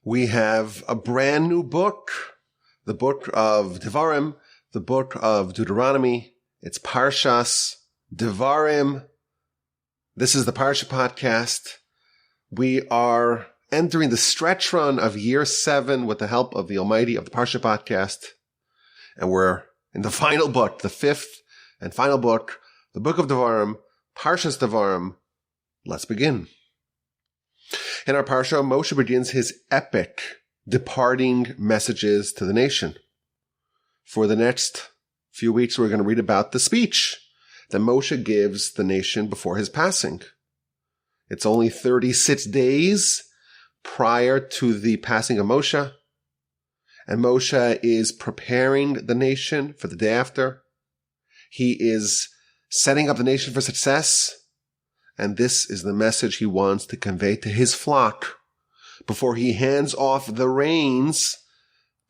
We have a brand new book, the book of Devarim, the book of Deuteronomy. It's Parshas Devarim. This is the Parsha Podcast. We are entering the stretch run of year 7 with the help of the Almighty of the Parsha Podcast. And we're in the final book, the 5th and final book, the book of Devarim, Parshas Devarim. Let's begin. In our Parsha, Moshe begins his epic departing messages to the nation. For the next few weeks, we're going to read about the speech that Moshe gives the nation before his passing. It's only 36 days prior to the passing of Moshe, and Moshe is preparing the nation for the day after. He is setting up the nation for success. And this is the message he wants to convey to his flock before he hands off the reins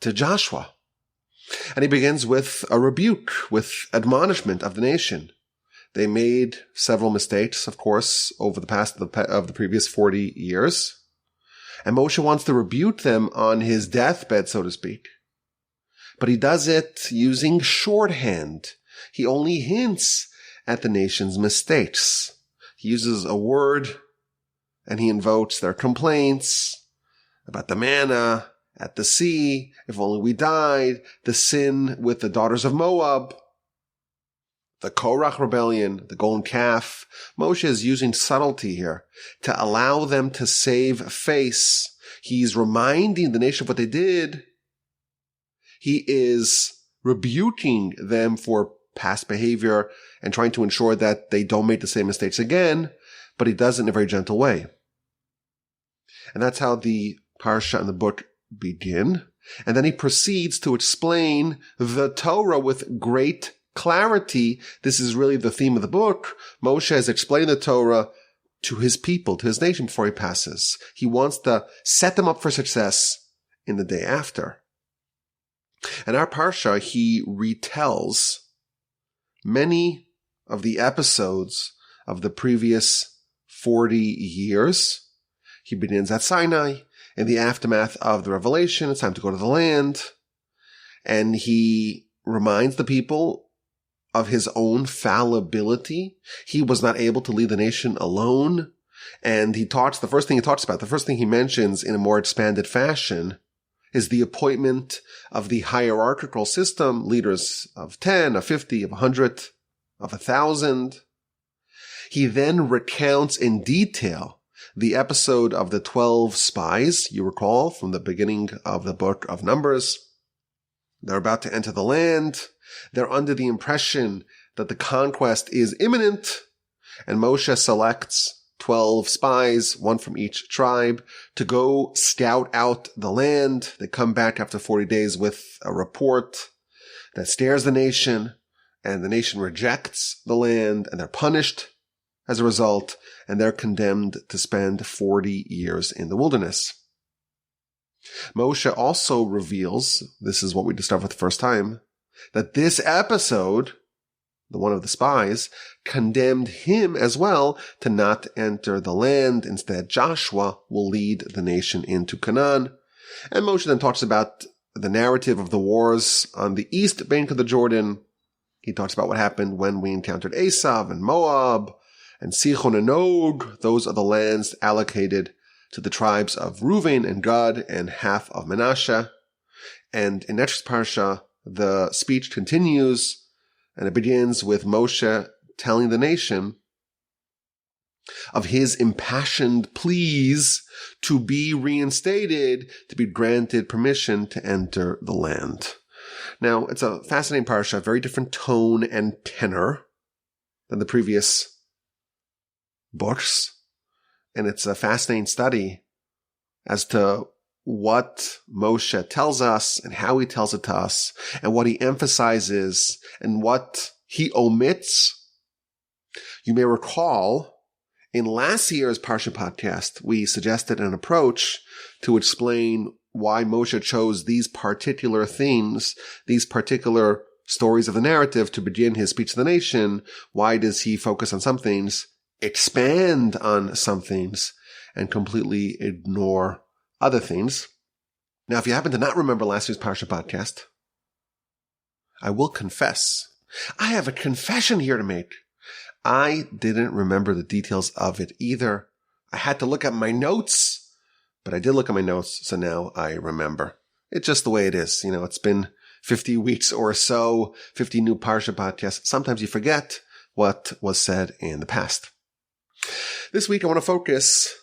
to Joshua. And he begins with a rebuke, with admonishment of the nation. They made several mistakes, of course, over the past of the previous 40 years. And Moshe wants to rebuke them on his deathbed, so to speak. But he does it using shorthand. He only hints at the nation's mistakes. He uses a word, and he invokes their complaints about the manna at the sea, if only we died, the sin with the daughters of Moab, the Korach rebellion, the golden calf. Moshe is using subtlety here to allow them to save face. He's reminding the nation of what they did. He is rebuking them for past behavior and trying to ensure that they don't make the same mistakes again, but he does it in a very gentle way. And that's how the Parsha and the book begin. And then he proceeds to explain the Torah with great clarity. This is really the theme of the book. Moshe has explained the Torah to his people, to his nation before he passes. He wants to set them up for success in the day after. In our Parsha, he retells many of the episodes of the previous 40 years. He begins at Sinai, in the aftermath of the revelation. It's time to go to the land. And he reminds the people of his own fallibility. He was not able to lead the nation alone. And the first thing he mentions in a more expanded fashion is the appointment of the hierarchical system, leaders of 10, of 50, of 100, of 1,000. He then recounts in detail the episode of the 12 spies, you recall, from the beginning of the book of Numbers. They're about to enter the land. They're under the impression that the conquest is imminent, and Moshe selects 12 spies, one from each tribe, to go scout out the land. They come back after 40 days with a report that scares the nation, and the nation rejects the land, and they're punished as a result, and they're condemned to spend 40 years in the wilderness. Moshe also reveals, this is what we discovered the first time, that this episode, the one of the spies, condemned him as well to not enter the land. Instead, Joshua will lead the nation into Canaan. And Moshe then talks about the narrative of the wars on the east bank of the Jordan. He talks about what happened when we encountered Esav and Moab and Sichon and Og. Those are the lands allocated to the tribes of Reuven and Gad and half of Manasseh. And in next Parsha, the speech continues, and it begins with Moshe telling the nation of his impassioned pleas to be reinstated, to be granted permission to enter the land. Now, it's a fascinating parsha, very different tone and tenor than the previous books, and it's a fascinating study as to what Moshe tells us and how he tells it to us and what he emphasizes and what he omits. You may recall in last year's Parsha Podcast, we suggested an approach to explain why Moshe chose these particular themes, these particular stories of the narrative to begin his speech to the nation. Why does he focus on some things, expand on some things, and completely ignore other things? Now, if you happen to not remember last week's Parsha Podcast, I will confess. I have a confession here to make. I didn't remember the details of it either. I had to look at my notes, but I did look at my notes, so now I remember. It's just the way it is. It's been 50 weeks or so, 50 new Parsha Podcasts. Sometimes you forget what was said in the past. This week, I want to focus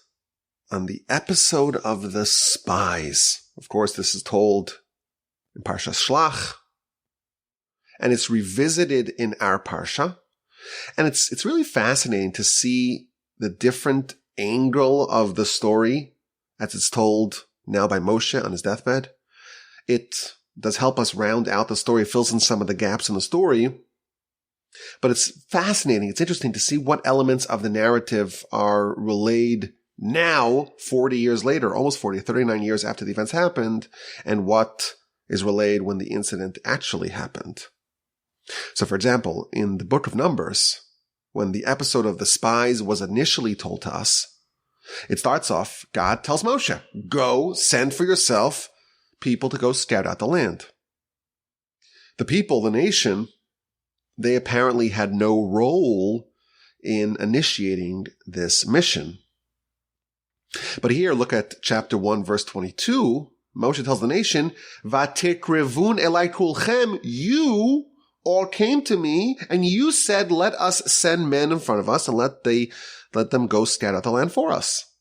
on the episode of the Spies. Of course, this is told in Parsha Shlach, and it's revisited in our Parsha. And it's really fascinating to see the different angle of the story as it's told now by Moshe on his deathbed. It does help us round out the story, fills in some of the gaps in the story. But it's fascinating. It's interesting to see what elements of the narrative are relayed now, 40 years later, almost 40, 39 years after the events happened, and what is relayed when the incident actually happened. So, for example, in the book of Numbers, when the episode of the spies was initially told to us, it starts off, God tells Moshe, go send for yourself people to go scout out the land. The people, the nation, they apparently had no role in initiating this mission. But here, look at chapter 1, verse 22. Moshe tells the nation, Vatekrevun elai kulchem, you all came to me, and you said, let us send men in front of us, and let them go scout out the land for us.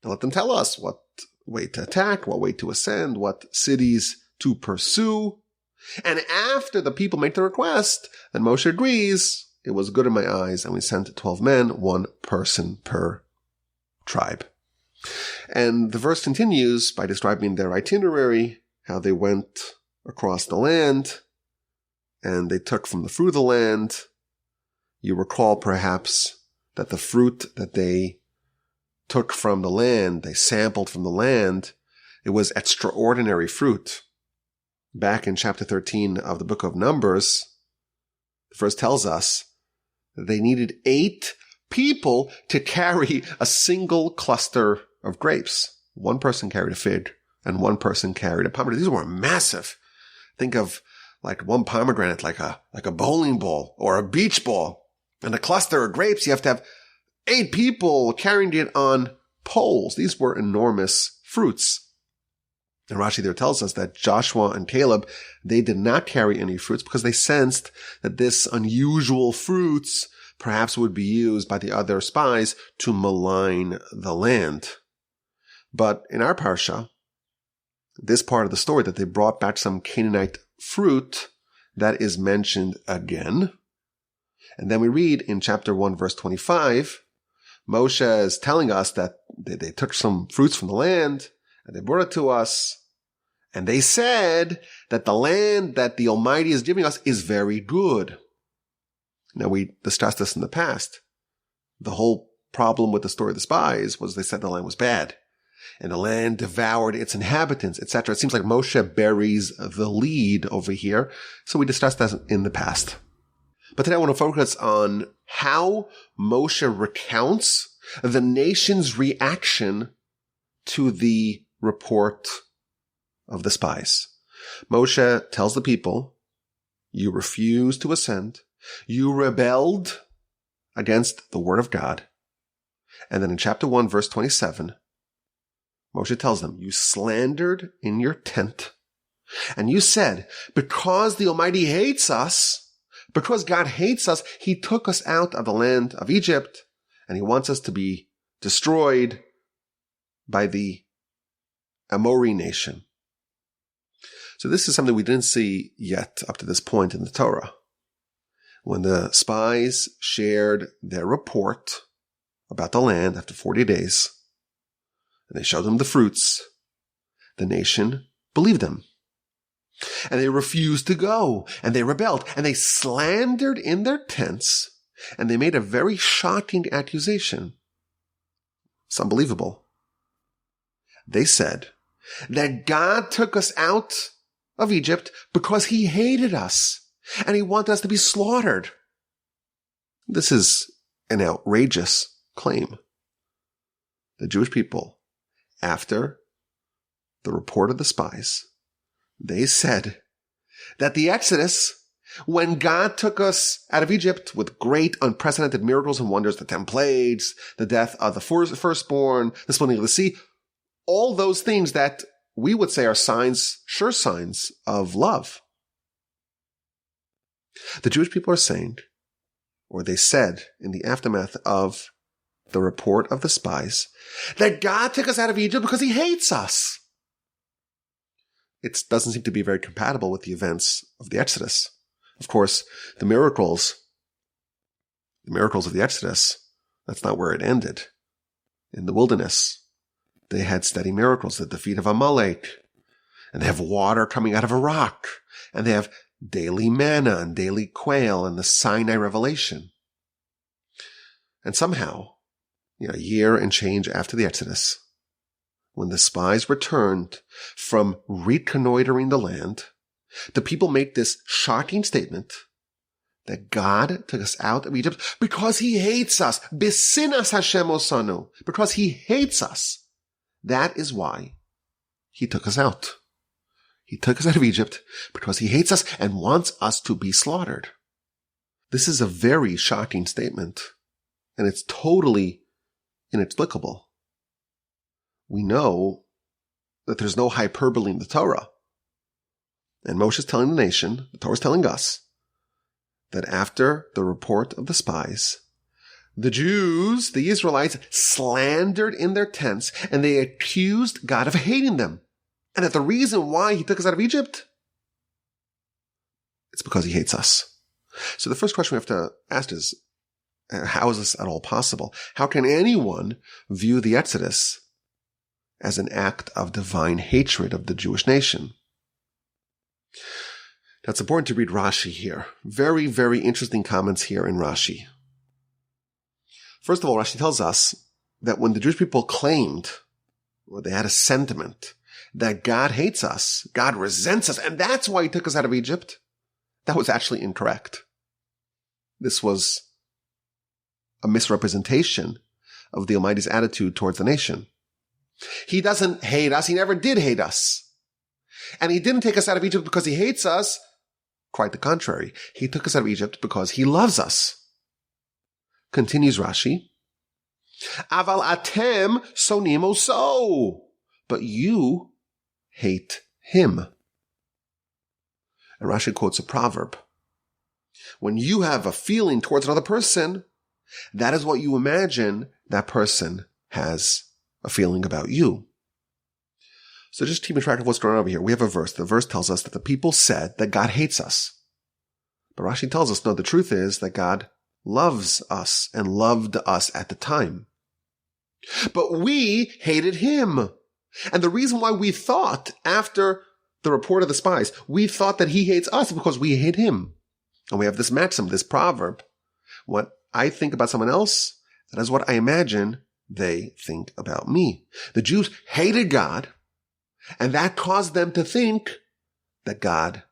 And let them tell us what way to attack, what way to ascend, what cities to pursue. And after the people make the request, then Moshe agrees, it was good in my eyes, and we sent 12 men, one person per tribe. And the verse continues by describing their itinerary, how they went across the land, and they took from the fruit of the land. You recall perhaps that the fruit that they took from the land, they sampled from the land, it was extraordinary fruit. Back in chapter 13 of the book of Numbers, the verse tells us that they needed 8 people to carry a single cluster of grapes. One person carried a fig and one person carried a pomegranate. These were massive. Think of like one pomegranate, like a bowling ball or a beach ball. And a cluster of grapes, you have to have 8 people carrying it on poles. These were enormous fruits. And Rashi there tells us that Joshua and Caleb, they did not carry any fruits because they sensed that this unusual fruits perhaps would be used by the other spies to malign the land. But in our Parsha, this part of the story that they brought back some Canaanite fruit, that is mentioned again. And then we read in chapter 1, verse 25, Moshe is telling us that they took some fruits from the land and they brought it to us. And they said that the land that the Almighty is giving us is very good. Now, we discussed this in the past. The whole problem with the story of the spies was they said the land was bad. And the land devoured its inhabitants, etc. It seems like Moshe buries the lead over here. So we discussed that in the past. But today I want to focus on how Moshe recounts the nation's reaction to the report of the spies. Moshe tells the people, you refused to ascend. You rebelled against the word of God. And then in chapter 1, verse 27, Moshe tells them, you slandered in your tent, and you said, because the Almighty hates us, because God hates us, he took us out of the land of Egypt, and he wants us to be destroyed by the Amori nation. So this is something we didn't see yet up to this point in the Torah. When the spies shared their report about the land after 40 days, and they showed them the fruits, the nation believed them. And they refused to go, and they rebelled, and they slandered in their tents, and they made a very shocking accusation. It's unbelievable. They said that God took us out of Egypt because he hated us, and he wanted us to be slaughtered. This is an outrageous claim. The Jewish people, after the report of the spies, they said that the Exodus, when God took us out of Egypt with great unprecedented miracles and wonders, the 10 plagues, the death of the firstborn, the splitting of the sea, all those things that we would say are signs, sure signs of love. The Jewish people are saying, or they said in the aftermath of the report of the spies, that God took us out of Egypt because he hates us. It doesn't seem to be very compatible with the events of the Exodus. Of course, the miracles of the Exodus, that's not where it ended. In the wilderness, they had steady miracles, the defeat of Amalek, and they have water coming out of a rock, and they have daily manna and daily quail and the Sinai revelation. And somehow, a year and change after the Exodus, when the spies returned from reconnoitering the land, the people make this shocking statement that God took us out of Egypt because he hates us. Besinas Hashem osanu. Because he hates us. That is why he took us out. He took us out of Egypt because he hates us and wants us to be slaughtered. This is a very shocking statement, and it's totally inexplicable. We know that there's no hyperbole in the Torah. And Moshe is telling the nation, the Torah is telling us, that after the report of the spies, the Jews, the Israelites, slandered in their tents, and they accused God of hating them. And that the reason why he took us out of Egypt, it's because he hates us. So the first question we have to ask is, how is this at all possible? How can anyone view the Exodus as an act of divine hatred of the Jewish nation? Now, it's important to read Rashi here. Very, very interesting comments here in Rashi. First of all, Rashi tells us that when the Jewish people claimed, or they had a sentiment, that God hates us, God resents us, and that's why he took us out of Egypt, that was actually incorrect. This was a misrepresentation of the Almighty's attitude towards the nation. He doesn't hate us. He never did hate us. And he didn't take us out of Egypt because he hates us. Quite the contrary. He took us out of Egypt because he loves us. Continues Rashi. Aval atem sonim oso. But you hate him. And Rashi quotes a proverb. When you have a feeling towards another person, that is what you imagine that person has a feeling about you. So just keep track of what's going on over here. We have a verse. The verse tells us that the people said that God hates us. But Rashi tells us, no, the truth is that God loves us and loved us at the time. But we hated him. And the reason why we thought after the report of the spies, we thought that he hates us because we hate him. And we have this maxim, this proverb. What I think about someone else, that is what I imagine they think about me. The Jews hated God, and that caused them to think that God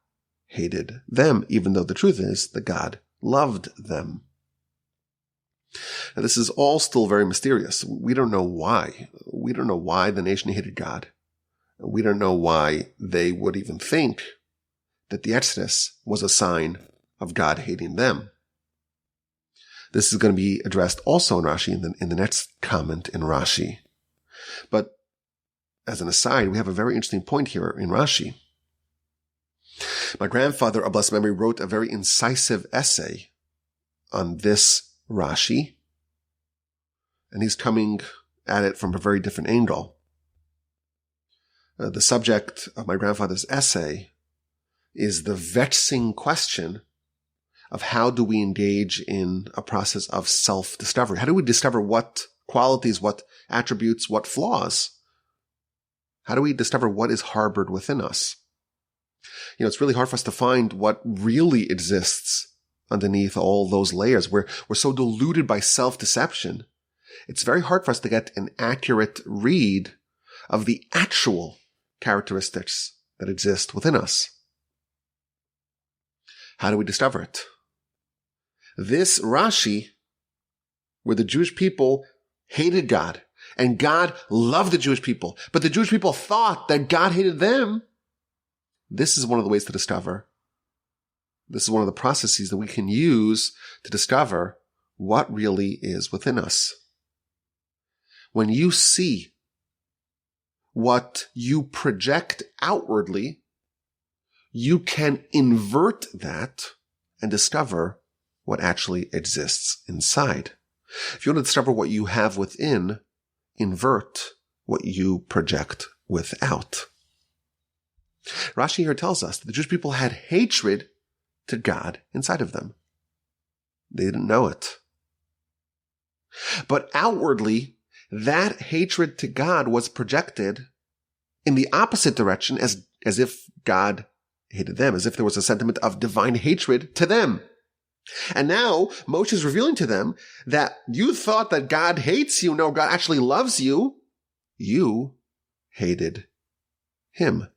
hated them, even though the truth is that God loved them. Now, this is all still very mysterious. We don't know why. We don't know why the nation hated God. We don't know why they would even think that the Exodus was a sign of God hating them. This is going to be addressed also in Rashi, in the next comment in Rashi. But as an aside, we have a very interesting point here in Rashi. My grandfather, of blessed memory, wrote a very incisive essay on this Rashi, and he's coming at it from a very different angle. The subject of my grandfather's essay is the vexing question of how do we engage in a process of self-discovery? How do we discover what qualities, what attributes, what flaws? How do we discover what is harbored within us? It's really hard for us to find what really exists underneath all those layers. We're so deluded by self-deception. It's very hard for us to get an accurate read of the actual characteristics that exist within us. How do we discover it? This Rashi, where the Jewish people hated God And God loved the Jewish people, but the Jewish people thought that God hated them. This is one of the ways to discover. This is one of the processes that we can use to discover what really is within us. When you see what you project outwardly, you can invert that and discover what actually exists inside. If you want to discover what you have within, invert what you project without. Rashi here tells us that the Jewish people had hatred to God inside of them. They didn't know it. But outwardly, that hatred to God was projected in the opposite direction as if God hated them, as if there was a sentiment of divine hatred to them. And now Moshe is revealing to them that you thought that God hates you. No, God actually loves you. You hated him.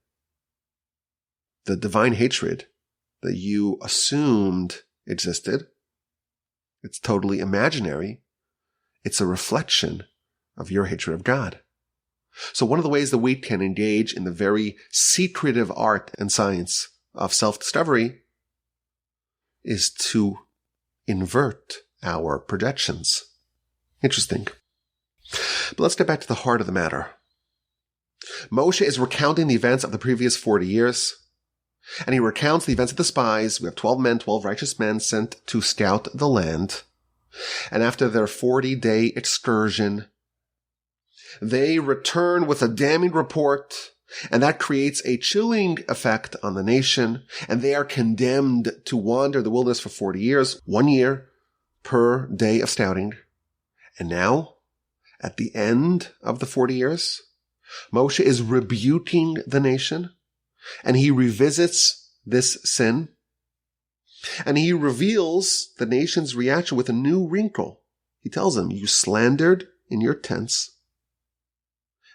The divine hatred that you assumed existed, it's totally imaginary. It's a reflection of your hatred of God. So one of the ways that we can engage in the very secretive art and science of self-discovery is to invert our projections. Interesting. But let's get back to the heart of the matter. Moshe is recounting the events of the previous 40 years, and he recounts the events of the spies. We have 12 righteous men sent to scout the land. And after their 40-day excursion, they return with a damning report, and that creates a chilling effect on the nation, and they are condemned to wander the wilderness for 40 years, 1 year per day of scouting. And now, at the end of the 40 years, Moshe is rebuking the nation, and he revisits this sin, and he reveals the nation's reaction with a new wrinkle. He tells them, you slandered in your tents,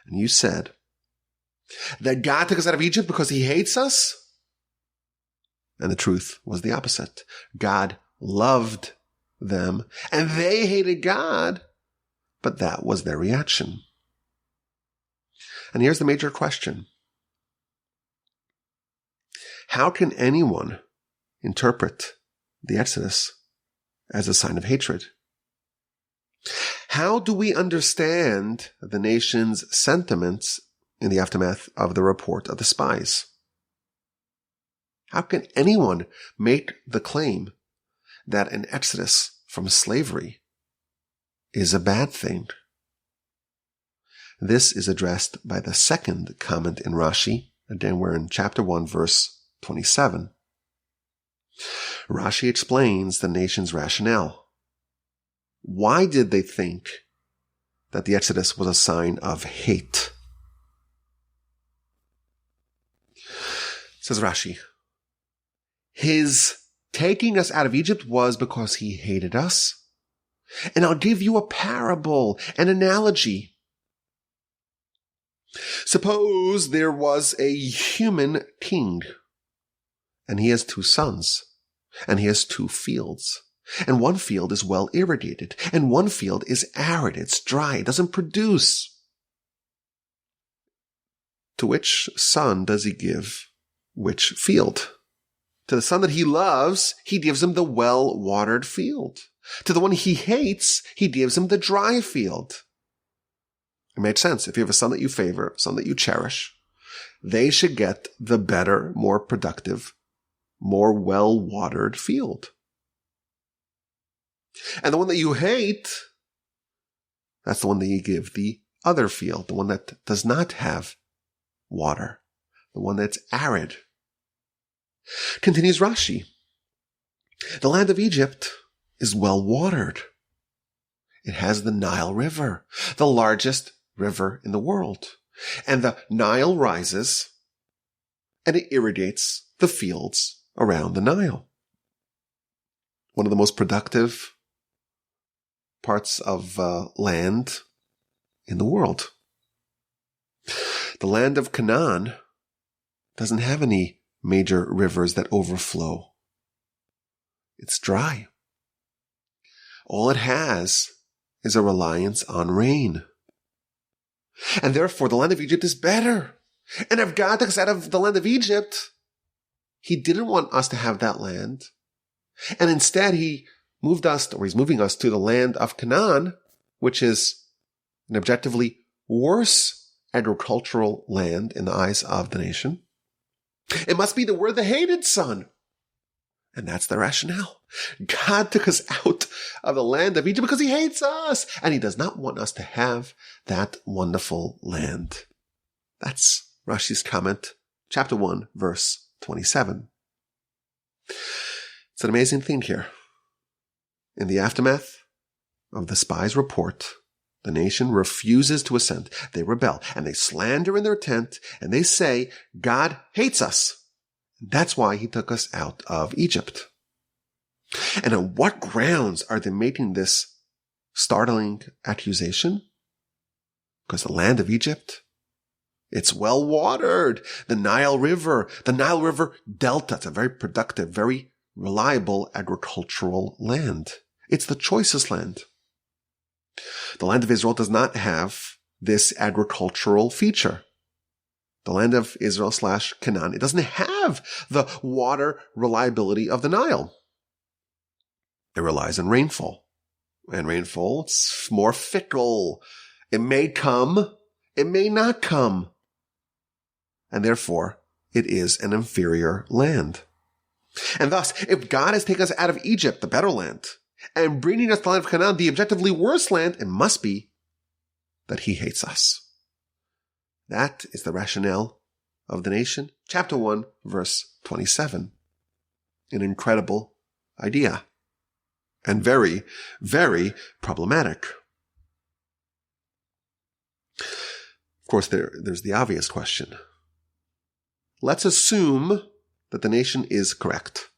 and you said that God took us out of Egypt because he hates us. And the truth was the opposite. God loved them, and they hated God, but that was their reaction. And here's the major question. How can anyone interpret the Exodus as a sign of hatred? How do we understand the nation's sentiments in the aftermath of the report of the spies? How can anyone make the claim that an exodus from slavery is a bad thing? This is addressed by the second comment in Rashi. Again, we're in chapter 1, verse 27. Rashi explains the nation's rationale. Why did they think that the Exodus was a sign of hate? Says Rashi, his taking us out of Egypt was because he hated us. And I'll give you a parable, an analogy. Suppose there was a human king, and he has 2 sons, and he has 2 fields. And one field is well irrigated, and one field is arid, it's dry, it doesn't produce. To which son does he give which field? To the son that he loves, he gives him the well-watered field. To the one he hates, he gives him the dry field. It makes sense. If you have a son that you favor, son that you cherish, they should get the better, more productive, more well-watered field. And the one that you hate, that's the one that you give the other field, the one that does not have water, the one that's arid. Continues Rashi. The land of Egypt is well watered. It has the Nile River, the largest river in the world. And the Nile rises and it irrigates the fields around the Nile. One of the most productive parts of land in the world. The land of Canaan doesn't have any major rivers that overflow. It's dry. All it has is a reliance on rain. And therefore, the land of Egypt is better. And if God took us out of the land of Egypt, he didn't want us to have that land. And instead, he's moving us to the land of Canaan, which is an objectively worse agricultural land in the eyes of the nation. It must be that we're the hated son. And that's the rationale. God took us out of the land of Egypt because he hates us. And he does not want us to have that wonderful land. That's Rashi's comment, chapter 1, verse 27. It's an amazing thing here. In the aftermath of the spies' report, the nation refuses to assent. They rebel and they slander in their tent and they say, God hates us. That's why he took us out of Egypt. And on what grounds are they making this startling accusation? Because the land of Egypt, it's well watered. The Nile River Delta, it's a very productive, very reliable agricultural land. It's the choicest land. The land of Israel does not have this agricultural feature. The land of Israel / Canaan, it doesn't have the water reliability of the Nile. It relies on rainfall. And rainfall, it's more fickle. It may come, it may not come. And therefore, it is an inferior land. And thus, if God has taken us out of Egypt, the better land, and bringing us to the land of Canaan, the objectively worse land, it must be that he hates us. That is the rationale of the nation. Chapter 1, verse 27. An incredible idea. And very, very problematic. Of course, there's the obvious question. Let's assume that the nation is correct.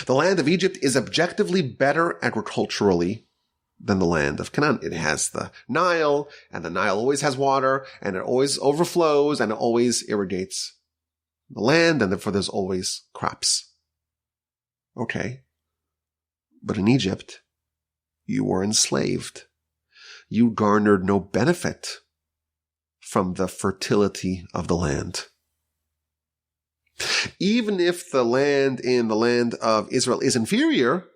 The land of Egypt is objectively better agriculturally than the land of Canaan. It has the Nile, and the Nile always has water, and it always overflows, and it always irrigates the land, and therefore there's always crops. Okay. But in Egypt, you were enslaved. You garnered no benefit from the fertility of the land. Even if the land in the land of Israel is inferior,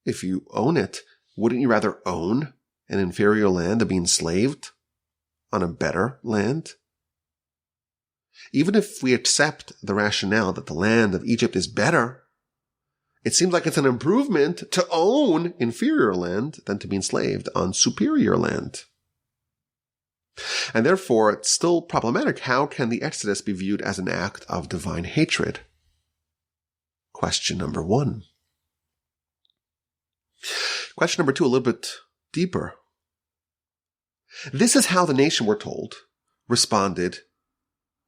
if you own it, wouldn't you rather own an inferior land than be enslaved on a better land? Even if we accept the rationale that the land of Egypt is better, it seems like it's an improvement to own inferior land than to be enslaved on superior land. And therefore, it's still problematic. How can the Exodus be viewed as an act of divine hatred? Question number 1. Question number 2, a little bit deeper. This is how the nation, we're told, responded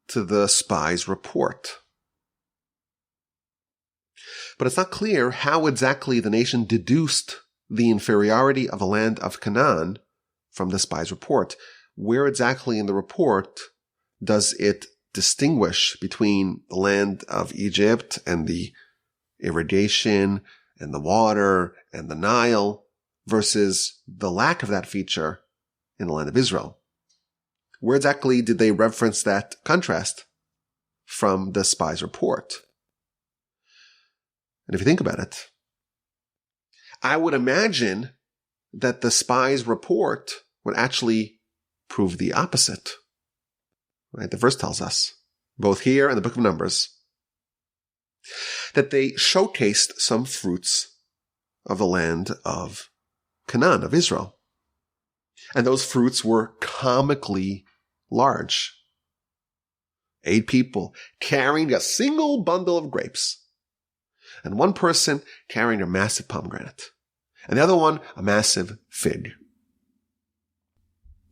to the spies' report. But it's not clear how exactly the nation deduced the inferiority of the land of Canaan from the spies' report. Where exactly in the report does it distinguish between the land of Egypt and the irrigation and the water and the Nile versus the lack of that feature in the land of Israel? Where exactly did they reference that contrast from the spies' report? And if you think about it, I would imagine that the spies' report would actually prove the opposite. Right? The verse tells us, both here and the book of Numbers, that they showcased some fruits of the land of Canaan, of Israel. And those fruits were comically large. 8 people carrying a single bundle of grapes. And one person carrying a massive pomegranate. And the other one, a massive fig.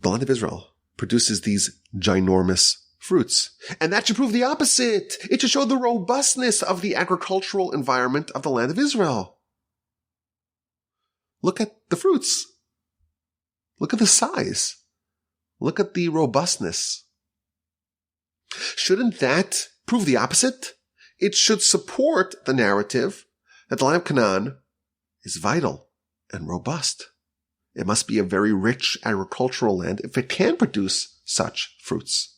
The land of Israel produces these ginormous fruits. And that should prove the opposite. It should show the robustness of the agricultural environment of the land of Israel. Look at the fruits. Look at the size. Look at the robustness. Shouldn't that prove the opposite? It should support the narrative that the land of Canaan is vital and robust. It must be a very rich agricultural land if it can produce such fruits.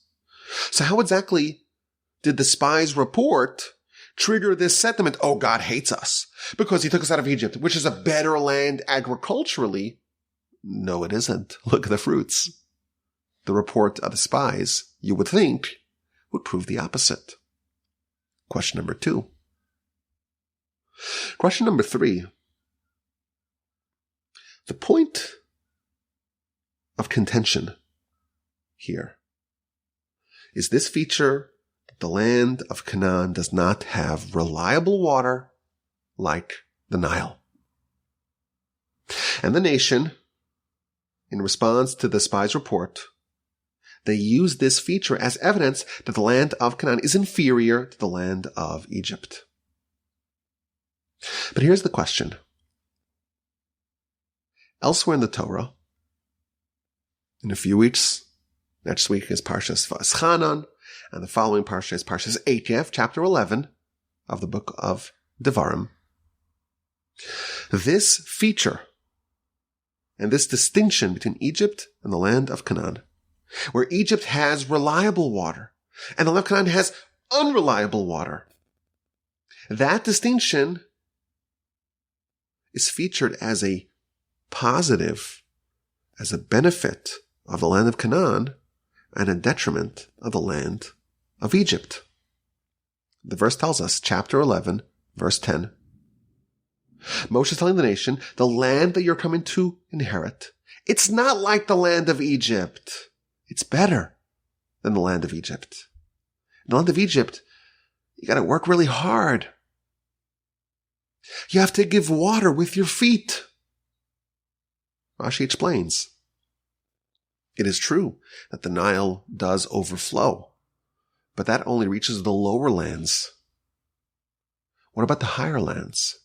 So how exactly did the spies' report trigger this sentiment, oh, God hates us because he took us out of Egypt, which is a better land agriculturally? No, it isn't. Look at the fruits. The report of the spies, you would think, would prove the opposite. Question number 2. Question number 3. The point of contention here is this feature that the land of Canaan does not have reliable water like the Nile. And the nation, in response to the spies' report, they use this feature as evidence that the land of Canaan is inferior to the land of Egypt. But here's the question. Elsewhere in the Torah, in a few weeks, next week is Parsha Podcast, and the following Parsha is Parsha Eikev, chapter 11 of the book of Devarim. This feature and this distinction between Egypt and the land of Canaan, where Egypt has reliable water and the land of Canaan has unreliable water, that distinction is featured as a positive, as a benefit of the land of Canaan and a detriment of the land of Egypt. The verse tells us, chapter 11, verse 10, Moshe is telling the nation, the land that you're coming to inherit, it's not like the land of Egypt. It's better than the land of Egypt. In the land of Egypt, you got to work really hard. You have to give water with your feet. Rashi explains, it is true that the Nile does overflow, but that only reaches the lower lands. What about the higher lands?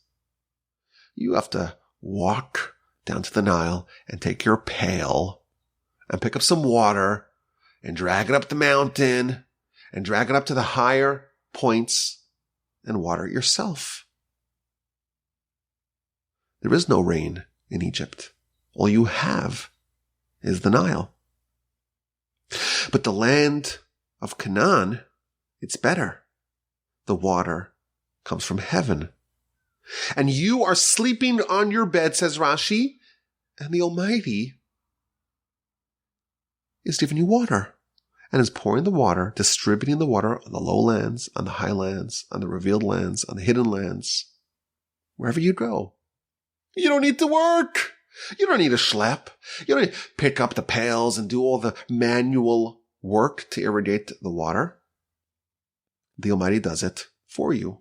You have to walk down to the Nile and take your pail and pick up some water and drag it up the mountain and drag it up to the higher points and water it yourself. There is no rain in Egypt. All you have is the Nile. But the land of Canaan, it's better. The water comes from heaven. And you are sleeping on your bed, says Rashi, and the Almighty is giving you water and is pouring the water, distributing the water on the lowlands, on the highlands, on the revealed lands, on the hidden lands, wherever you go. You don't need to work. You don't need to schlep. You don't need to pick up the pails and do all the manual work to irrigate the water. The Almighty does it for you.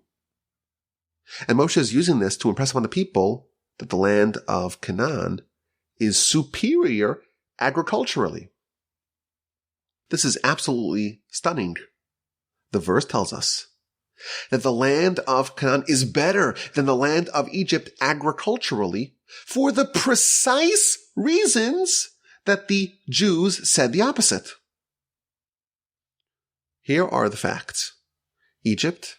And Moshe is using this to impress upon the people that the land of Canaan is superior agriculturally. This is absolutely stunning. The verse tells us that the land of Canaan is better than the land of Egypt agriculturally for the precise reasons that the Jews said the opposite. Here are the facts. Egypt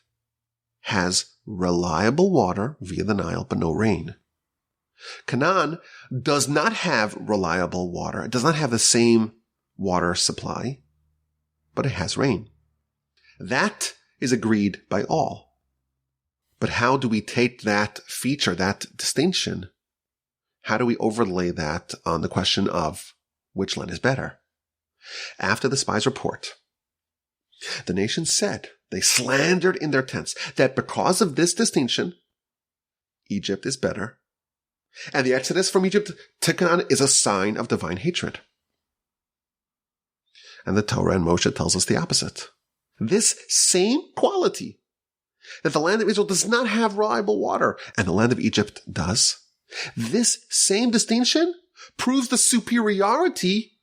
has reliable water via the Nile, but no rain. Canaan does not have reliable water. It does not have the same water supply, but it has rain. That is agreed by all. But how do we take that feature, that distinction? How do we overlay that on the question of which land is better? After the spies' report, the nation said, they slandered in their tents that because of this distinction, Egypt is better, and the exodus from Egypt to Canaan is a sign of divine hatred. And the Torah and Moshe tells us the opposite. This same quality, that the land of Israel does not have reliable water, and the land of Egypt does, this same distinction proves the superiority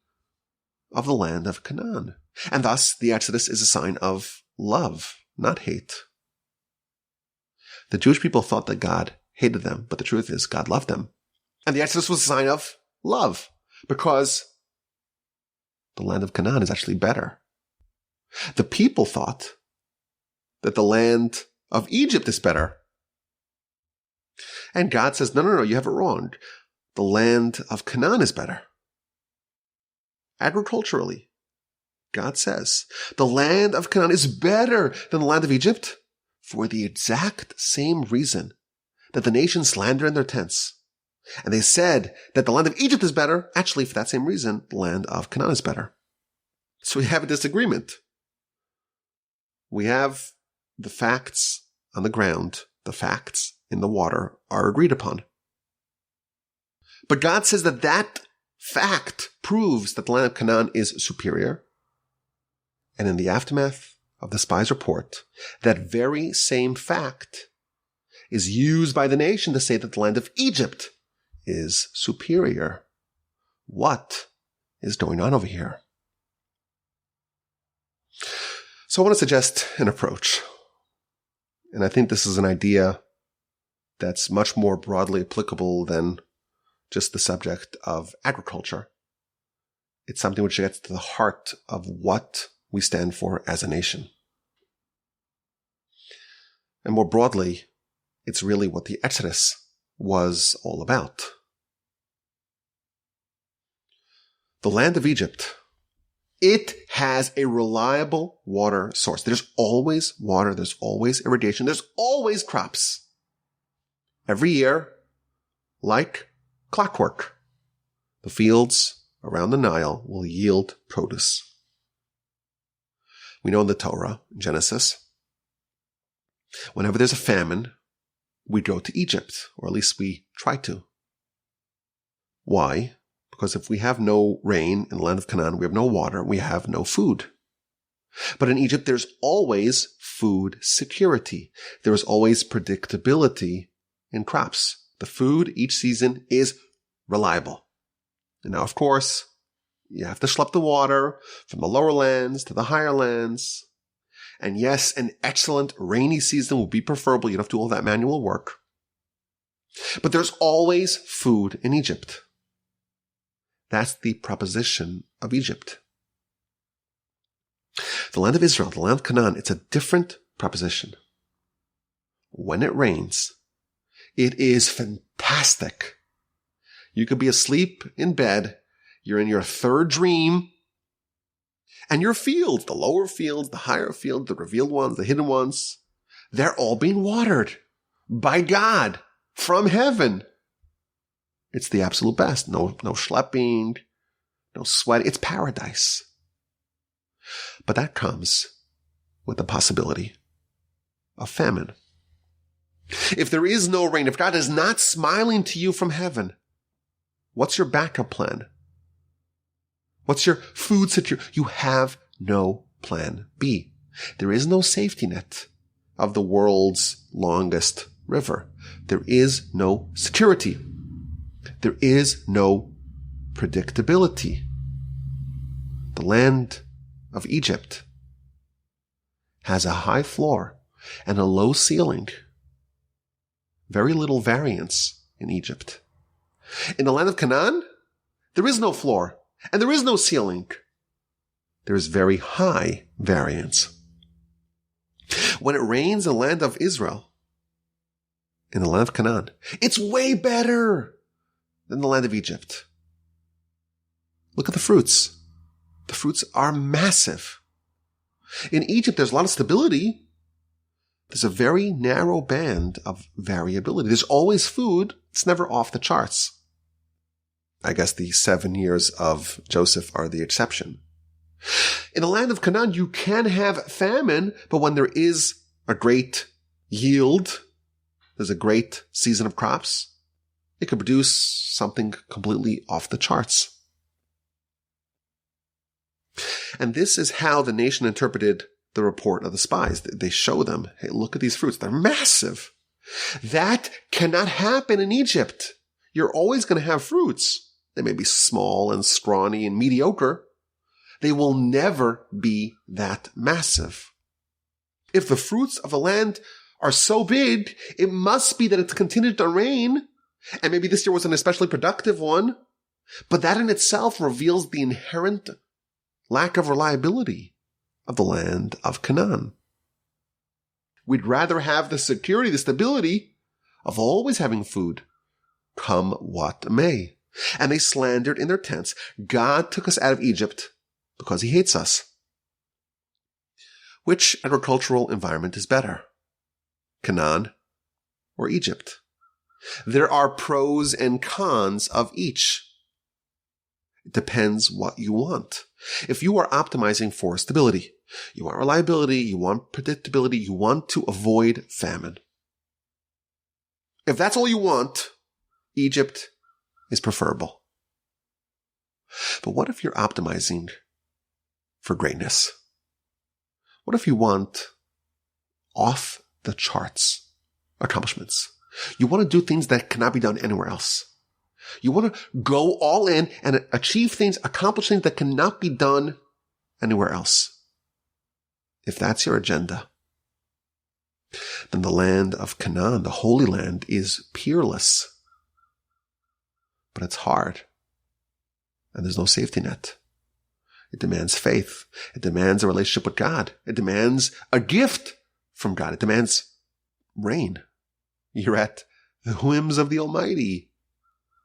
of the land of Canaan. And thus, the Exodus is a sign of love, not hate. The Jewish people thought that God hated them, but the truth is God loved them. And the Exodus was a sign of love, because the land of Canaan is actually better. The people thought that the land of Egypt is better. And God says, no, you have it wrong. the land of Canaan is better. Agriculturally, God says, the land of Canaan is better than the land of Egypt for the exact same reason that the nations slander in their tents. And they said that the land of Egypt is better. Actually, for that same reason, the land of Canaan is better. So we have a disagreement. We have the facts on the ground, the facts in the water are agreed upon. But God says that that fact proves that the land of Canaan is superior. And in the aftermath of the Spies report, that very same fact is used by the nation to say that the land of Egypt is superior. What is going on over here? So I want to suggest an approach. And I think this is an idea that's much more broadly applicable than just the subject of agriculture. It's something which gets to the heart of what we stand for as a nation. And more broadly, it's really what the Exodus was all about. The land of Egypt, it has a reliable water source. There's always water. There's always irrigation. There's always crops. Every year, like clockwork, the fields around the Nile will yield produce. We know in the Torah, Genesis, whenever there's a famine, we go to Egypt, or at least we try to. Why? Because if we have no rain in the land of Canaan, we have no water, we have no food. But in Egypt, there's always food security. There is always predictability in crops. The food each season is reliable. And now, of course, you have to schlep the water from the lower lands to the higher lands. And yes, an excellent rainy season will be preferable. You don't have to do all that manual work. But there's always food in Egypt. That's the proposition of Egypt. The land of Israel, the land of Canaan, it's a different proposition. When it rains, it is fantastic. You could be asleep in bed. You're in your third dream. And your fields, the lower fields, the higher fields, the revealed ones, the hidden ones, they're all being watered by God from heaven. It's the absolute best. No schlepping, no sweat. It's paradise. But that comes with the possibility of famine. If there is no rain, if God is not smiling to you from heaven, what's your backup plan? What's your food situation? You have no plan B. There is no safety net of the world's longest river. There is no security. There is no predictability. The land of Egypt has a high floor and a low ceiling. Very little variance in Egypt. In the land of Canaan, there is no floor and there is no ceiling. There is very high variance. When it rains in the land of Israel, in the land of Canaan, it's way better than the land of Egypt. Look at the fruits. The fruits are massive. In Egypt, there's a lot of stability. There's a very narrow band of variability. There's always food. It's never off the charts. I guess the 7 years of Joseph are the exception. In the land of Canaan, you can have famine, but when there is a great yield, there's a great season of crops, it could produce something completely off the charts. And this is how the nation interpreted the report of the spies. They show them, hey, look at these fruits. They're massive. That cannot happen in Egypt. You're always going to have fruits. They may be small and scrawny and mediocre. They will never be that massive. If the fruits of the land are so big, it must be that it's continued to rain. And maybe this year was an especially productive one. But that in itself reveals the inherent lack of reliability of the land of Canaan. We'd rather have the security, the stability of always having food, come what may. And they slandered in their tents. God took us out of Egypt because he hates us. Which agricultural environment is better? Canaan or Egypt? There are pros and cons of each. It depends what you want. If you are optimizing for stability, you want reliability, you want predictability, you want to avoid famine. If that's all you want, Egypt is preferable. But what if you're optimizing for greatness? What if you want off the charts accomplishments? You want to do things that cannot be done anywhere else. You want to go all in and achieve things, accomplish things that cannot be done anywhere else. If that's your agenda, then the land of Canaan, the Holy Land, is peerless. But it's hard. And there's no safety net. It demands faith. It demands a relationship with God. It demands a gift from God. It demands rain. You're at the whims of the Almighty.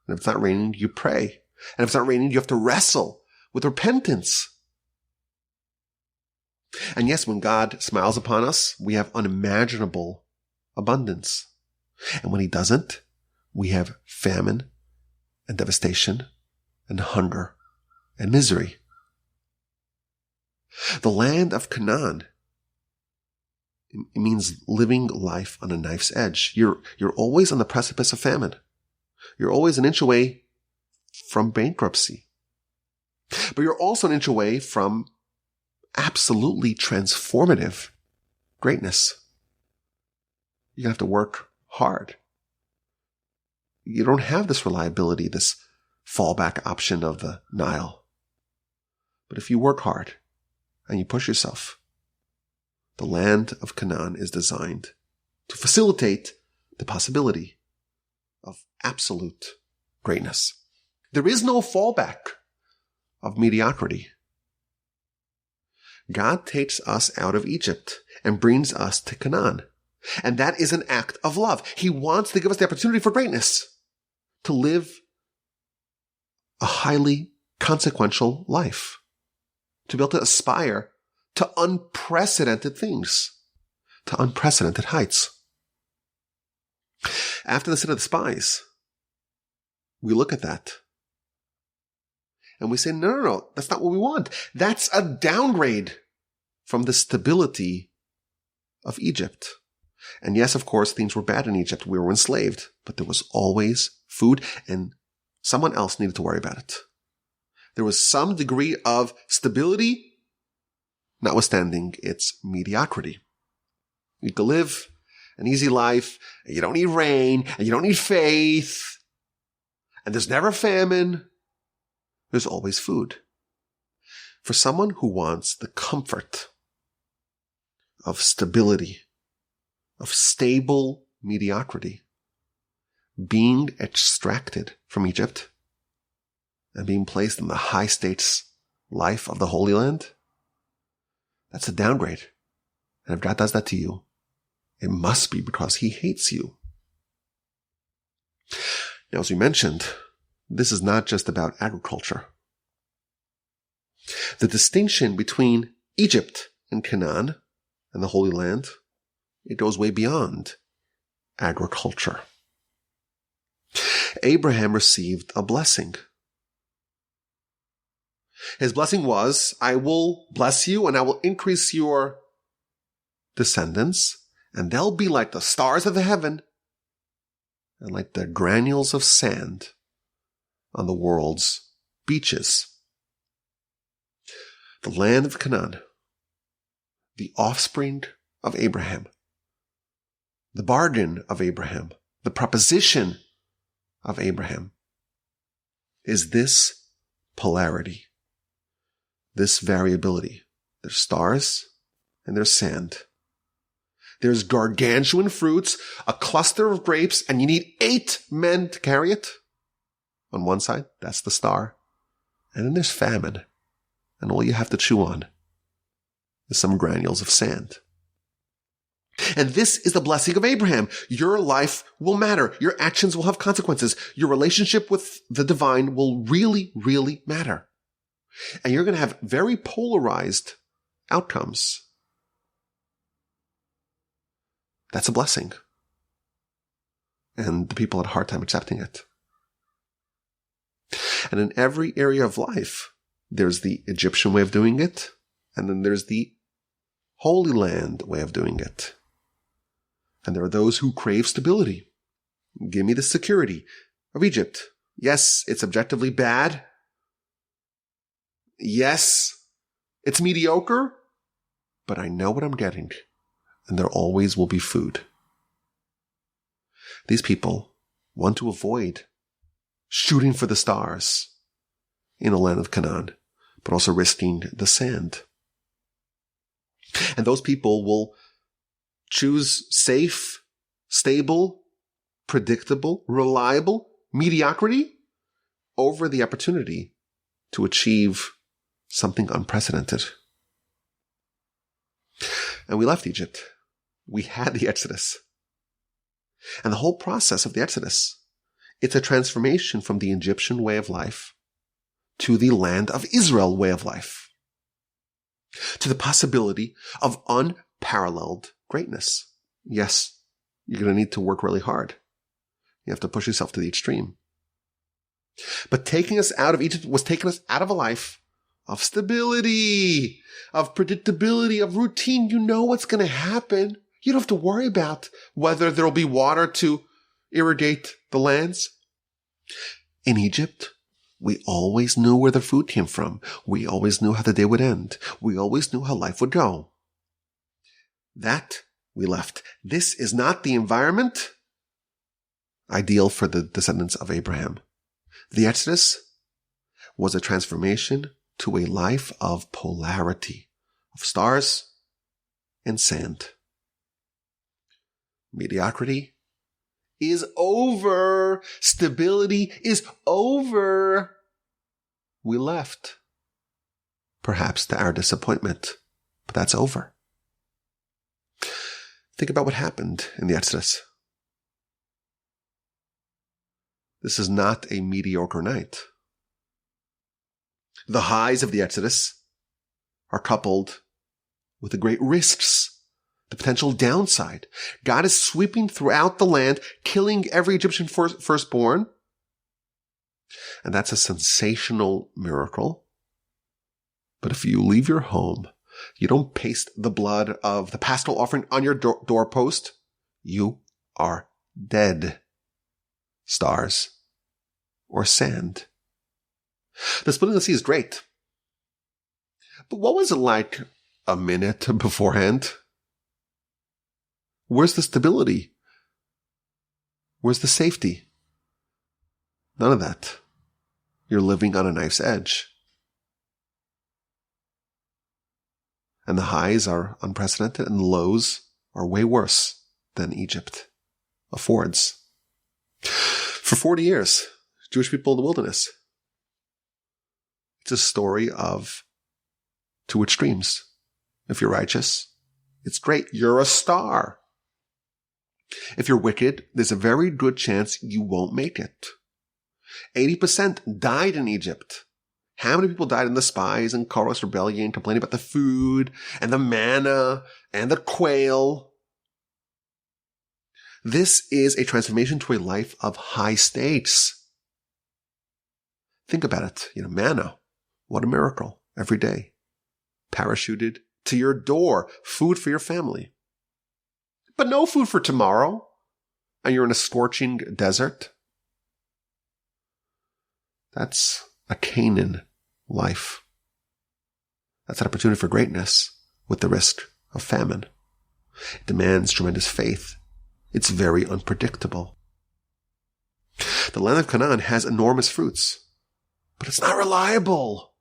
And if it's not raining, you pray. And if it's not raining, you have to wrestle with repentance. And yes, when God smiles upon us, we have unimaginable abundance. And when he doesn't, we have famine and devastation and hunger and misery. The land of Canaan, it means living life on a knife's edge. You're always on the precipice of famine. You're always an inch away from bankruptcy. But you're also an inch away from absolutely transformative greatness. You're going to have to work hard. You don't have this reliability, this fallback option of the Nile. But if you work hard and you push yourself, the land of Canaan is designed to facilitate the possibility of absolute greatness. There is no fallback of mediocrity. God takes us out of Egypt and brings us to Canaan. And that is an act of love. He wants to give us the opportunity for greatness, to live a highly consequential life, to be able to aspire to unprecedented things, to unprecedented heights. After the sin of the spies, we look at that and we say, no, that's not what we want. That's a downgrade from the stability of Egypt. And yes, of course, things were bad in Egypt. We were enslaved, but there was always food and someone else needed to worry about it. There was some degree of stability, notwithstanding its mediocrity. You could live an easy life, and you don't need rain, and you don't need faith, and there's never famine. There's always food. For someone who wants the comfort of stability, of stable mediocrity, being extracted from Egypt and being placed in the high stakes life of the Holy Land, that's a downgrade. And if God does that to you, it must be because he hates you. Now, as we mentioned, this is not just about agriculture. The distinction between Egypt and Canaan and the Holy Land, it goes way beyond agriculture. Abraham received a blessing. His blessing was, I will bless you and I will increase your descendants, and they'll be like the stars of the heaven and like the granules of sand on the world's beaches. The land of Canaan, the offspring of Abraham, the bargain of Abraham, the proposition of Abraham, is this polarity, this variability. There's stars and there's sand. There's gargantuan fruits, a cluster of grapes, and you need 8 men to carry it. On one side, that's the star. And then there's famine. And all you have to chew on is some granules of sand. And this is the blessing of Abraham. Your life will matter. Your actions will have consequences. Your relationship with the divine will really, really matter. And you're going to have very polarized outcomes. That's a blessing. And the people had a hard time accepting it. And in every area of life, there's the Egyptian way of doing it, and then there's the Holy Land way of doing it. And there are those who crave stability. Give me the security of Egypt. Yes, it's objectively bad. Yes, it's mediocre, but I know what I'm getting, and there always will be food. These people want to avoid shooting for the stars in the land of Canaan, but also risking the sand. And those people will choose safe, stable, predictable, reliable mediocrity over the opportunity to achieve something unprecedented. And we left Egypt. We had the Exodus. And the whole process of the Exodus, it's a transformation from the Egyptian way of life to the land of Israel way of life, to the possibility of unparalleled greatness. Yes, you're going to need to work really hard. You have to push yourself to the extreme. But taking us out of Egypt was taking us out of a life of stability, of predictability, of routine. You know what's going to happen. You don't have to worry about whether there will be water to irrigate the lands. In Egypt, we always knew where the food came from. We always knew how the day would end. We always knew how life would go. That we left. This is not the environment ideal for the descendants of Abraham. The Exodus was a transformation to a life of polarity, of stars and sand. Mediocrity is over. Stability is over. We left. Perhaps to our disappointment, but that's over. Think about what happened in the Exodus. This is not a mediocre night. The highs of the Exodus are coupled with the great risks, the potential downside. God is sweeping throughout the land, killing every Egyptian firstborn. And that's a sensational miracle. But if you leave your home, you don't paste the blood of the paschal offering on your doorpost, you are dead. Stars or sand. The splitting of the sea is great. But what was it like a minute beforehand? Where's the stability? Where's the safety? None of that. You're living on a knife's edge. And the highs are unprecedented and the lows are way worse than Egypt affords. For 40 years, Jewish people in the wilderness. It's a story of two extremes. If you're righteous, it's great. You're a star. If you're wicked, there's a very good chance you won't make it. 80% died in Egypt. How many people died in the Spies and Korah's rebellion, complaining about the food and the manna and the quail? This is a transformation to a life of high stakes. Think about it. Manna. What a miracle. Every day. Parachuted to your door. Food for your family. But no food for tomorrow. And you're in a scorching desert. That's a Canaan life. That's an opportunity for greatness with the risk of famine. It demands tremendous faith. It's very unpredictable. The land of Canaan has enormous fruits, but it's not reliable.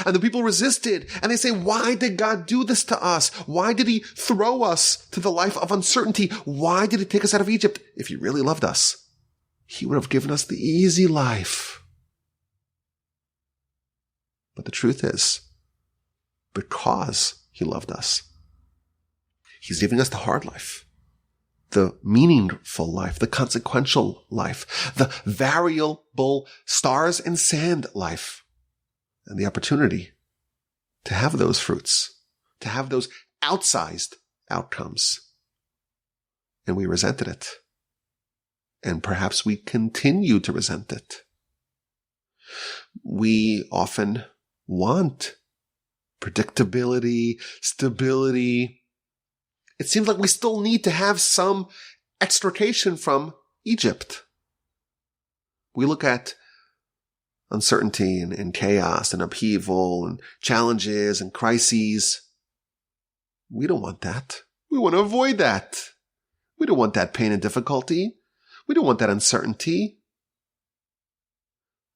And the people resisted, and they say, why did God do this to us? Why did he throw us to the life of uncertainty? Why did he take us out of Egypt? If he really loved us, he would have given us the easy life. But the truth is, because he loved us, He's giving us the hard life, the meaningful life, the consequential life, the variable stars and sand life, and the opportunity to have those fruits, to have those outsized outcomes. And we resented it. And perhaps we continue to resent it. We often want predictability, stability. It seems like we still need to have some extrication from Egypt. We look at uncertainty and chaos and upheaval and challenges and crises. We don't want that. We want to avoid that. We don't want that pain and difficulty. We don't want that uncertainty.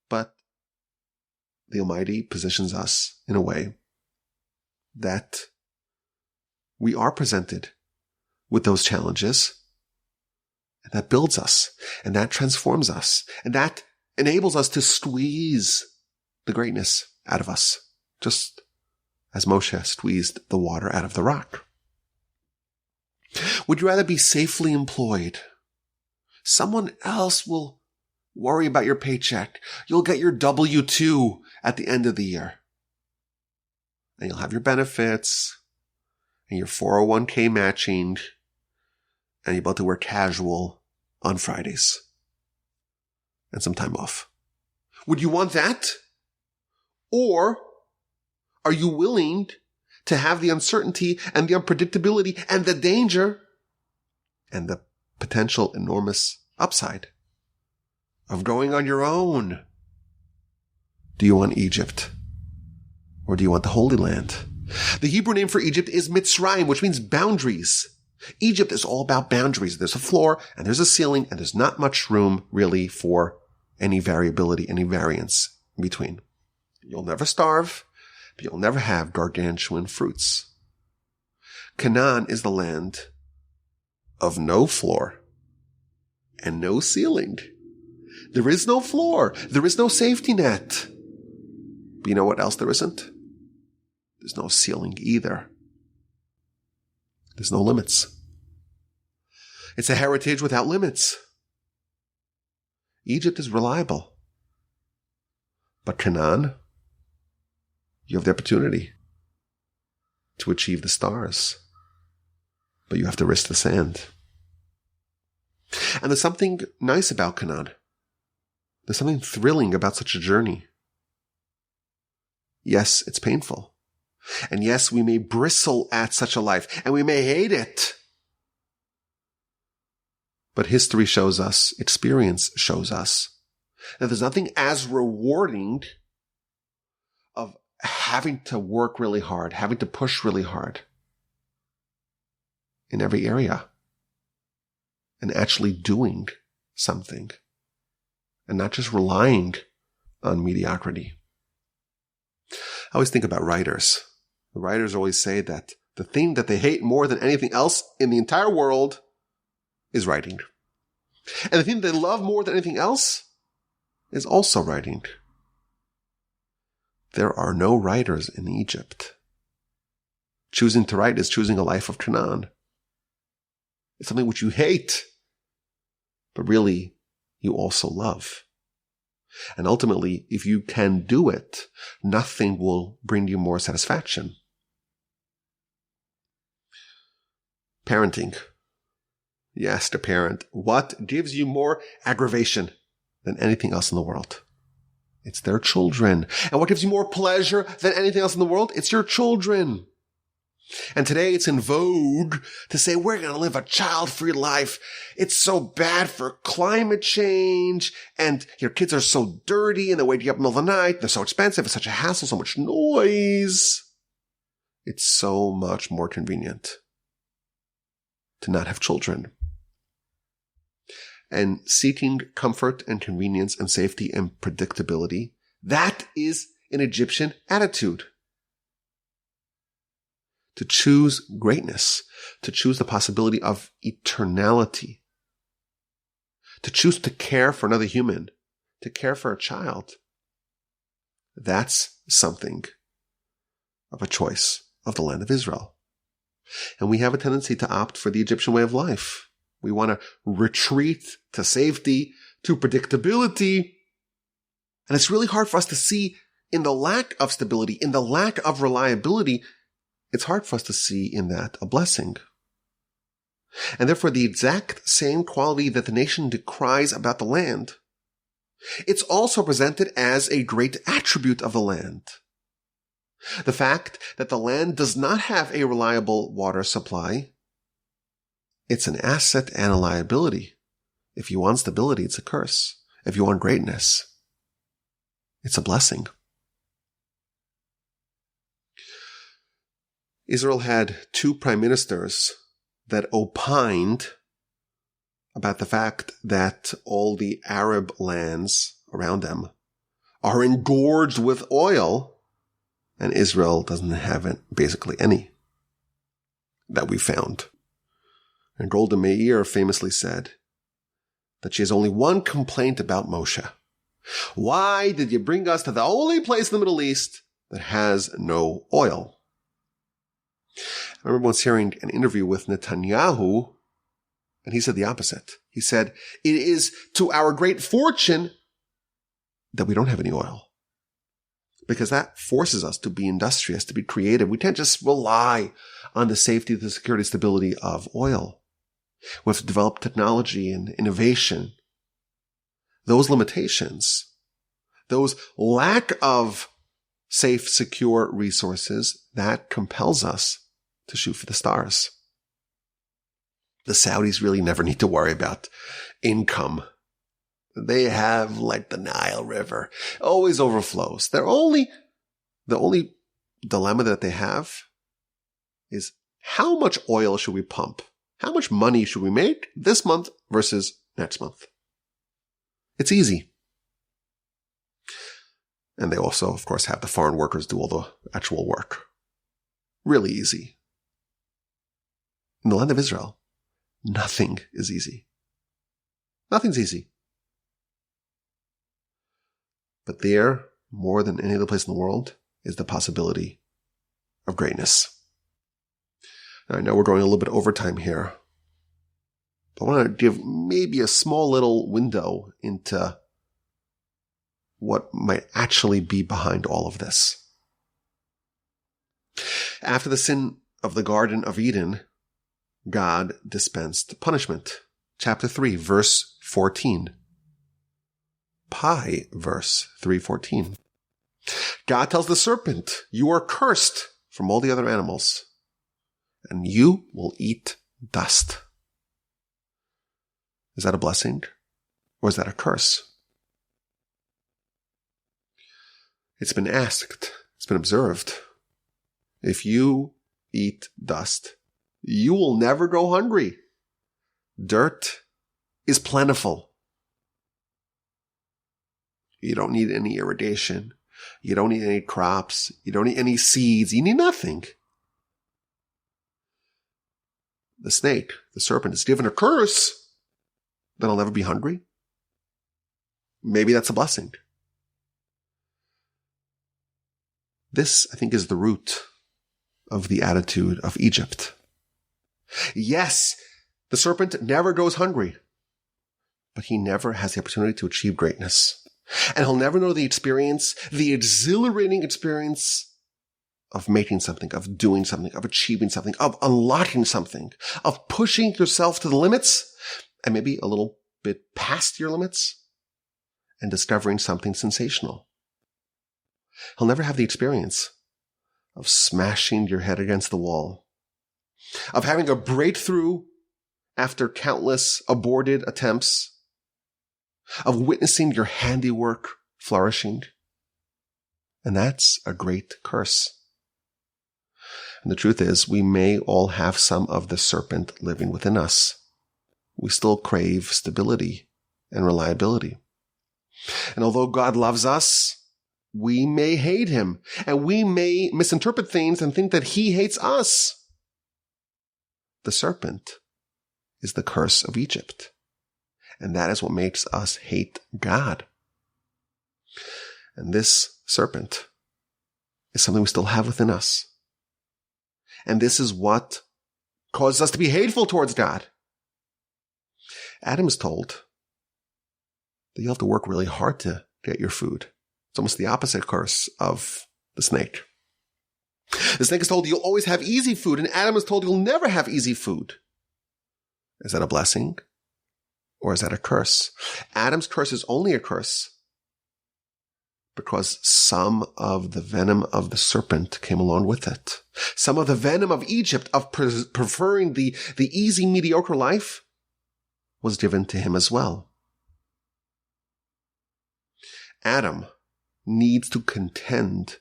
But the Almighty positions us in a way that we are presented with those challenges, and that builds us, and that transforms us, and that enables us to squeeze the greatness out of us, just as Moshe squeezed the water out of the rock. Would you rather be safely employed? Someone else will worry about your paycheck. You'll get your W-2 at the end of the year. And you'll have your benefits and your 401k matching, and you're about to wear casual on Fridays and some time off. Would you want that? Or are you willing to have the uncertainty and the unpredictability and the danger and the potential enormous upside of going on your own? Do you want Egypt? Or do you want the Holy Land? The Hebrew name for Egypt is Mitzrayim, which means boundaries. Egypt is all about boundaries. There's a floor and there's a ceiling, and there's not much room really for any variability, any variance in between. You'll never starve, but you'll never have gargantuan fruits. Canaan is the land of no floor and no ceiling. There is no floor. There is no safety net. But you know what else there isn't? There's no ceiling either. There's no limits. It's a heritage without limits. Egypt is reliable. But Canaan, you have the opportunity to achieve the stars. But you have to risk the sand. And there's something nice about Canaan. There's something thrilling about such a journey. Yes, it's painful. And yes, we may bristle at such a life, and we may hate it. But history shows us, experience shows us, that there's nothing as rewarding of having to work really hard, having to push really hard in every area, and actually doing something, and not just relying on mediocrity. I always think about writers. The writers always say that the thing that they hate more than anything else in the entire world is writing. And the thing they love more than anything else is also writing. There are no writers in Egypt. Choosing to write is choosing a life of Canaan. It's something which you hate, but really you also love. And ultimately, if you can do it, nothing will bring you more satisfaction. Parenting. Yes, to parent. What gives you more aggravation than anything else in the world? It's their children. And what gives you more pleasure than anything else in the world? It's your children. And today it's in vogue to say we're going to live a child-free life. It's so bad for climate change, and your kids are so dirty and they wake you up in the middle of the night. They're so expensive. It's such a hassle, so much noise. It's so much more convenient to not have children. And seeking comfort and convenience and safety and predictability, that is an Egyptian attitude. To choose greatness, to choose the possibility of eternality, to choose to care for another human, to care for a child. That's something of a choice of the land of Israel. And we have a tendency to opt for the Egyptian way of life. We want to retreat to safety, to predictability. And it's really hard for us to see in the lack of stability, in the lack of reliability, it's hard for us to see in that a blessing. And therefore, the exact same quality that the nation decries about the land, it's also presented as a great attribute of the land. The fact that the land does not have a reliable water supply, it's an asset and a liability. If you want stability, it's a curse. If you want greatness, it's a blessing. Israel had 2 prime ministers that opined about the fact that all the Arab lands around them are engorged with oil, and Israel doesn't have basically any that we found. And Golda Meir famously said that she has only one complaint about Moshe. Why did you bring us to the only place in the Middle East that has no oil? I remember once hearing an interview with Netanyahu, and he said the opposite. He said, it is to our great fortune that we don't have any oil, because that forces us to be industrious, to be creative. We can't just rely on the safety, the security, stability of oil. We have to develop technology and innovation. Those limitations, those lack of safe, secure resources, that compels us to shoot for the stars. The Saudis really never need to worry about income. They have, like the Nile River, always overflows. The only dilemma that they have is how much oil should we pump? How much money should we make this month versus next month? It's easy. And they also, of course, have the foreign workers do all the actual work. Really easy. In the land of Israel, nothing is easy. Nothing's easy. But there, more than any other place in the world, is the possibility of greatness. Now, I know we're going a little bit overtime here, but I want to give maybe a small little window into what might actually be behind all of this. After the sin of the Garden of Eden, God dispensed punishment. Chapter 3, verse 14. Verse 3:14. God tells the serpent, you are cursed from all the other animals, and you will eat dust. Is that a blessing, or is that a curse? It's been asked, it's been observed, if you eat dust, you will never go hungry. Dirt is plentiful. You don't need any irrigation. You don't need any crops. You don't need any seeds. You need nothing. The snake, the serpent, is given a curse, then I'll never be hungry. Maybe that's a blessing. This, I think, is the root of the attitude of Egypt. Yes, the serpent never goes hungry, but he never has the opportunity to achieve greatness. And he'll never know the experience, the exhilarating experience of making something, of doing something, of achieving something, of unlocking something, of pushing yourself to the limits and maybe a little bit past your limits and discovering something sensational. He'll never have the experience of smashing your head against the wall, of having a breakthrough after countless aborted attempts, of witnessing your handiwork flourishing. And that's a great curse. And the truth is, we may all have some of the serpent living within us. We still crave stability and reliability. And although God loves us, we may hate him, and we may misinterpret things and think that he hates us. The serpent is the curse of Egypt. And that is what makes us hate God. And this serpent is something we still have within us. And this is what causes us to be hateful towards God. Adam is told that you have to work really hard to get your food. It's almost the opposite curse of the snake. The snake is told you'll always have easy food, and Adam is told you'll never have easy food. Is that a blessing? Or is that a curse? Adam's curse is only a curse because some of the venom of the serpent came along with it. Some of the venom of Egypt, of preferring the easy, mediocre life, was given to him as well. Adam needs to contend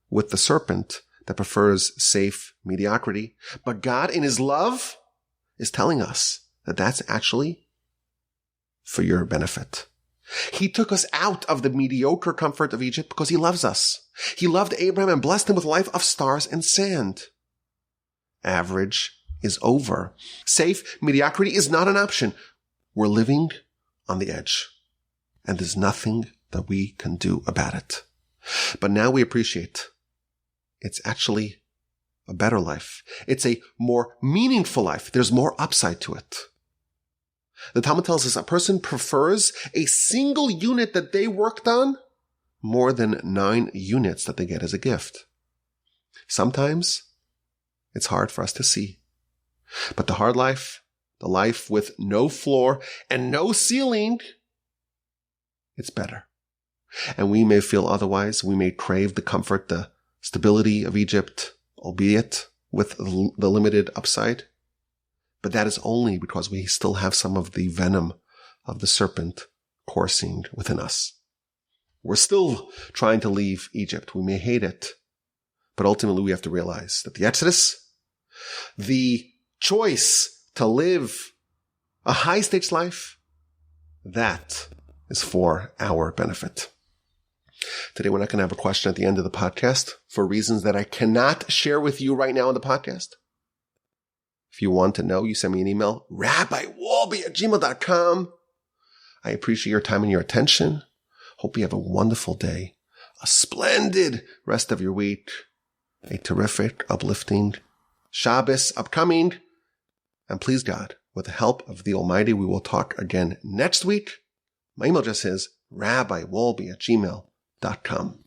with the serpent that prefers safe mediocrity. But God, in his love, is telling us that that's actually for your benefit. He took us out of the mediocre comfort of Egypt because he loves us. He loved Abraham and blessed him with a life of stars and sand. Average is over. Safe mediocrity is not an option. We're living on the edge, and there's nothing that we can do about it. But now we appreciate it's actually a better life. It's a more meaningful life. There's more upside to it. The Talmud tells us a person prefers a single unit that they worked on more than 9 units that they get as a gift. Sometimes it's hard for us to see. But the hard life, the life with no floor and no ceiling, it's better. And we may feel otherwise. We may crave the comfort, the stability of Egypt, albeit with the limited upside. But that is only because we still have some of the venom of the serpent coursing within us. We're still trying to leave Egypt. We may hate it, but ultimately we have to realize that the Exodus, the choice to live a high-stakes life, that is for our benefit. Today we're not going to have a question at the end of the podcast for reasons that I cannot share with you right now on the podcast. If you want to know, you send me an email, rabbiwolbe@gmail.com. I appreciate your time and your attention. Hope you have a wonderful day, a splendid rest of your week, a terrific, uplifting Shabbos upcoming. And please God, with the help of the Almighty, we will talk again next week. My email address is rabbiwolbe@gmail.com.